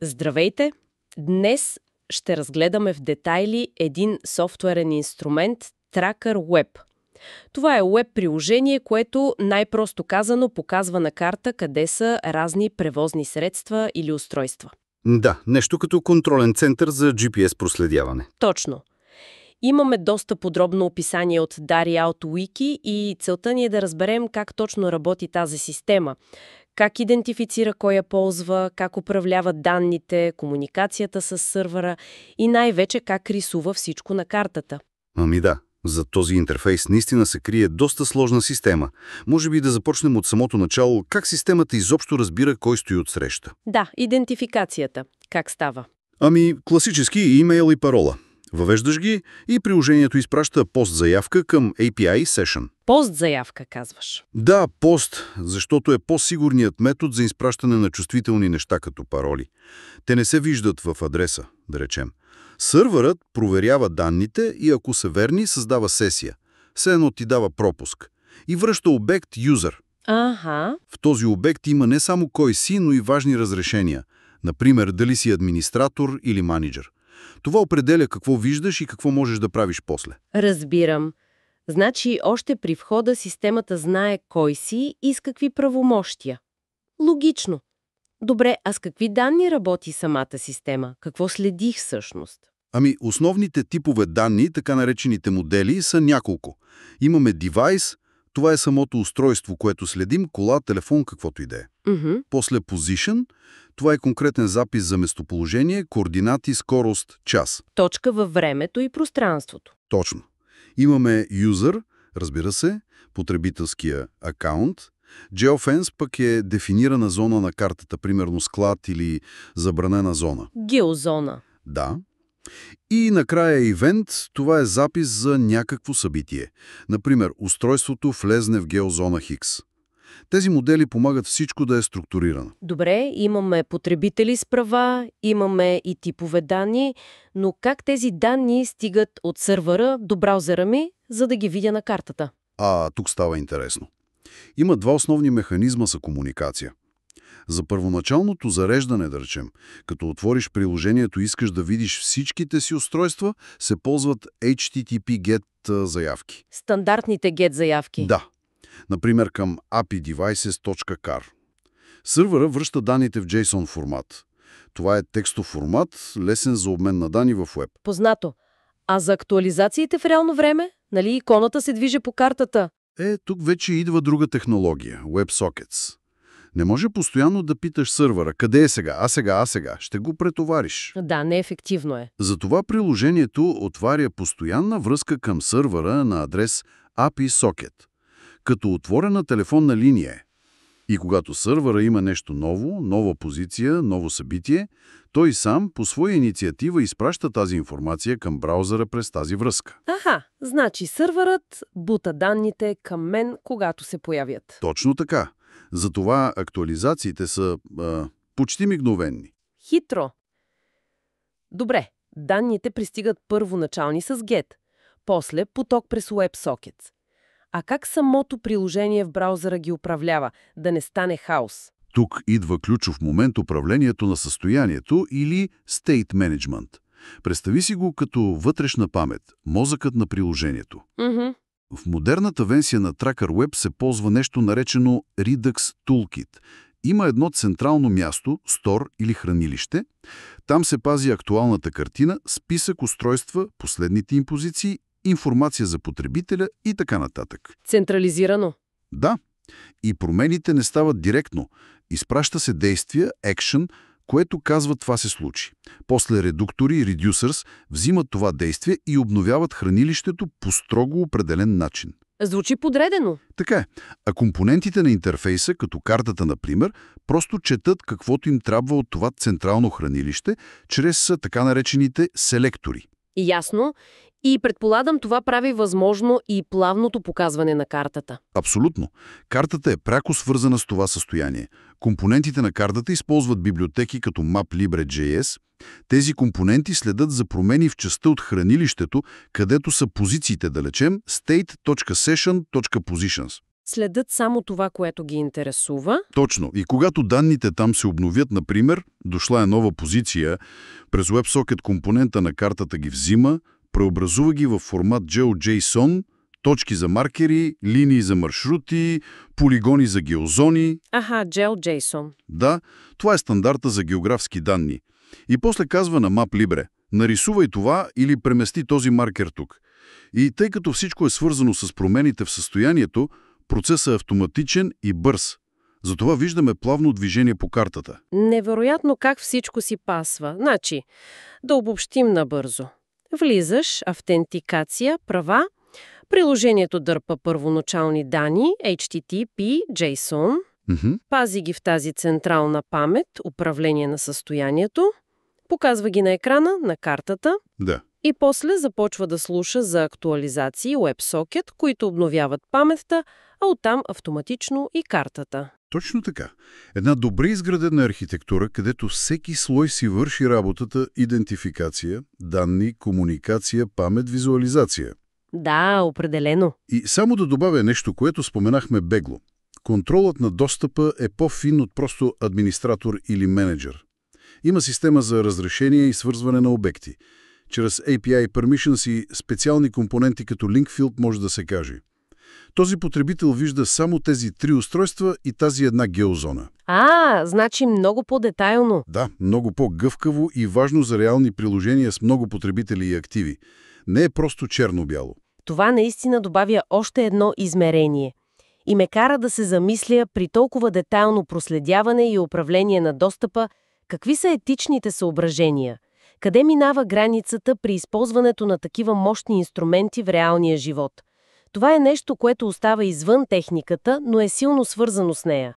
Здравейте! Днес ще разгледаме в детайли един софтуерен инструмент Tracker Web. Това е веб-приложение, което най-просто казано показва на карта къде са разни превозни средства или устройства. Да, нещо като контролен център за GPS проследяване. Точно. Имаме доста подробно описание от Darry Auto Wiki и целта ни е да разберем как точно работи тази система. Как идентифицира кой я ползва, как управлява данните, комуникацията с сървъра и най-вече как рисува всичко на картата. Ами да, за този интерфейс наистина се крие доста сложна система. Може би да започнем от самото начало, как системата изобщо разбира кой стои отсреща. Да, идентификацията. Как става? Ами, класически имейл и парола. Въвеждаш ги и приложението изпраща пост-заявка към API Session. Пост-заявка, казваш. Да, пост, защото е по-сигурният метод за изпращане на чувствителни неща като пароли. Те не се виждат в адреса, да речем. Сървърът проверява данните и ако са верни, създава сесия. Все едно ти дава пропуск. И връща обект user. Ага. В този обект има не само кой си, но и важни разрешения. Например, дали си администратор или менеджер. Това определя какво виждаш и какво можеш да правиш после. Разбирам. Значи още при входа системата знае кой си и с какви правомощия. Логично. Добре, а с какви данни работи самата система? Какво следи всъщност? Ами, основните типове данни, така наречените модели, са няколко. Имаме девайс, това е самото устройство, което следим, кола, телефон, каквото и да е. После position, това е конкретен запис за местоположение, координати, скорост, час. Точка във времето и пространството. Точно. Имаме user, разбира се, потребителския акаунт. Geofence пък е дефинирана зона на картата, примерно склад или забранена зона. Геозона. Да. И накрая event, това е запис за някакво събитие. Например, устройството влезне в геозона Хикс. Тези модели помагат всичко да е структурирано. Добре, имаме потребители с права, имаме и типове данни, но как тези данни стигат от сървъра до браузъра ми, за да ги видя на картата? Тук става интересно. Има два основни механизма за комуникация. За първоначалното зареждане, да речем, като отвориш приложението и искаш да видиш всичките си устройства, се ползват HTTP GET заявки. Стандартните GET заявки. Да. Например, към api-devices.car. Сървъра връща данните в JSON формат. Това е текстов формат, лесен за обмен на данни в веб. Познато. А за актуализациите в реално време? Нали иконата се движи по картата? Тук вече идва друга технология – WebSockets. Не може постоянно да питаш сървъра, къде е сега, а сега, ще го претовариш. Да, неефективно е. Затова приложението отваря постоянна връзка към сървъра на адрес API Socket, като отворена телефонна линия е. И когато сървъра има нещо ново, нова позиция, ново събитие, той сам по своя инициатива изпраща тази информация към браузъра през тази връзка. Значи сървърът бута данните към мен, когато се появят. Точно така. Затова актуализациите са почти мигновенни. Хитро. Добре, данните пристигат първоначални с GET, после поток през WebSockets. А как самото приложение в браузъра ги управлява, да не стане хаос? Тук идва ключов момент управлението на състоянието или State Management. Представи си го като вътрешна памет, мозъкът на приложението. В модерната версия на Tracker Web се ползва нещо наречено Redux Toolkit. Има едно централно място, стор или хранилище. Там се пази актуалната картина, списък устройства, последните им позиции, информация за потребителя и така нататък. Централизирано. Да. И промените не стават директно. Изпраща се действие, action, което казва това се случи. После редуктори, reducers, взимат това действие и обновяват хранилището по строго определен начин. Звучи подредено. Така е. А компонентите на интерфейса, като картата, например, просто четат каквото им трябва от това централно хранилище, чрез така наречените селектори. Ясно. И предполагам, това прави възможно и плавното показване на картата. Абсолютно. Картата е пряко свързана с това състояние. Компонентите на картата използват библиотеки като MapLibre.js. Тези компоненти следят за промени в частта от хранилището, където са позициите, да речем, state.session.positions. следят само това, което ги интересува. Точно. И когато данните там се обновят, например, дошла е нова позиция, през WebSocket компонента на картата ги взима, преобразува ги в формат GeoJSON, точки за маркери, линии за маршрути, полигони за геозони. GeoJSON. Да, това е стандарта за географски данни. И после казва на MapLibre: нарисувай това или премести този маркер тук. И тъй като всичко е свързано с промените в състоянието, процесът е автоматичен и бърз. Затова виждаме плавно движение по картата. Невероятно как всичко си пасва. Значи, да обобщим набързо. Влизаш, автентикация, права, приложението дърпа първоначални данни, HTTP, JSON, пази ги в тази централна памет, управление на състоянието, показва ги на екрана, на картата. Да. И после започва да слуша за актуализации WebSocket, които обновяват паметта, а оттам автоматично и картата. Точно така. Една добре изградена архитектура, където всеки слой си върши работата: идентификация, данни, комуникация, памет, визуализация. Да, определено. И само да добавя нещо, което споменахме бегло. Контролът на достъпа е по-фин от просто администратор или менеджер. Има система за разрешение и свързване на обекти. Чрез API Permissions и специални компоненти като Linkfield може да се каже: този потребител вижда само тези 3 устройства и тази една геозона. Значи много по-детайлно. Да, много по-гъвкаво и важно за реални приложения с много потребители и активи. Не е просто черно-бяло. Това наистина добавя още едно измерение. И ме кара да се замисля при толкова детайлно проследяване и управление на достъпа, какви са етичните съображения? Къде минава границата при използването на такива мощни инструменти в реалния живот? Това е нещо, което остава извън техниката, но е силно свързано с нея.